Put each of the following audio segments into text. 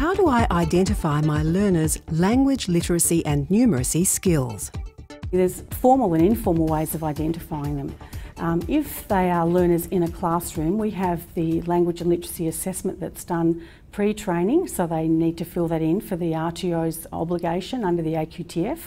How do I identify my learners' language literacy and numeracy skills? There's formal and informal ways of identifying them. If they are learners in a classroom, we have the language and literacy assessment that's done pre-training, so they need to fill that in for the RTO's obligation under the AQTF.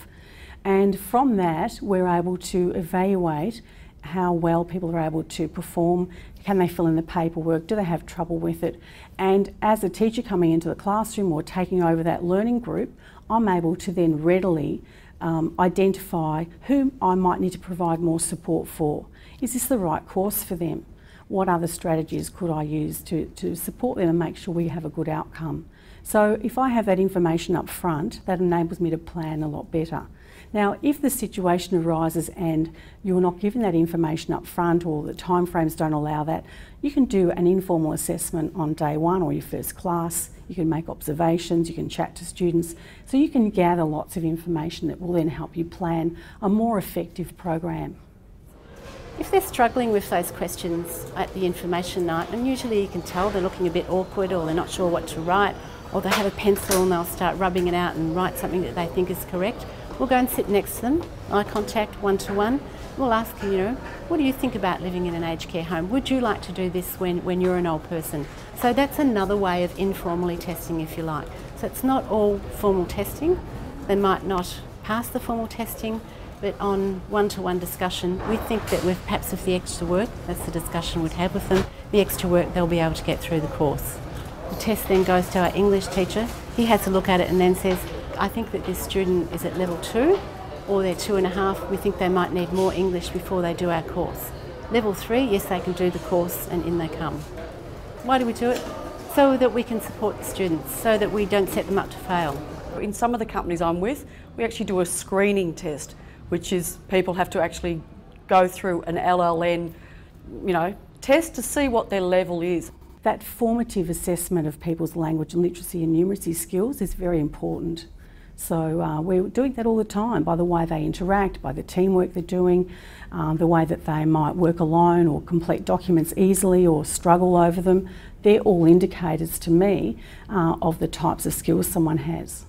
And from that, we're able to evaluate how well people are able to perform. Can they fill in the paperwork? Do they have trouble with it? And as a teacher coming into the classroom or taking over that learning group, I'm able to then readily identify who I might need to provide more support for. Is this the right course for them? What other strategies could I use to support them and make sure we have a good outcome? So if I have that information up front, that enables me to plan a lot better. Now, if the situation arises and you're not given that information up front or the timeframes don't allow that, you can do an informal assessment on day one or your first class. You can make observations, you can chat to students. So you can gather lots of information that will then help you plan a more effective program. If they're struggling with those questions at the information night, and usually you can tell they're looking a bit awkward or they're not sure what to write, or they have a pencil and they'll start rubbing it out and write something that they think is correct, we'll go and sit next to them, eye contact, one-to-one. We'll ask, what do you think about living in an aged care home? Would you like to do this when you're an old person? So that's another way of informally testing, if you like. So it's not all formal testing. They might not pass the formal testing, but on one-to-one discussion, we think that perhaps with the extra work, that's the discussion we'd have with them, the extra work they'll be able to get through the course. The test then goes to our English teacher. He has a look at it and then says, I think that this student is at level 2 or they're 2.5. We think they might need more English before they do our course. Level 3, yes, they can do the course and in they come. Why do we do it? So that we can support the students, so that we don't set them up to fail. In some of the companies I'm with, we actually do a screening test, which is people have to actually go through an LLN, test to see what their level is. That formative assessment of people's language and literacy and numeracy skills is very important. So we're doing that all the time by the way they interact, by the teamwork they're doing, the way that they might work alone or complete documents easily or struggle over them. They're all indicators to me of the types of skills someone has.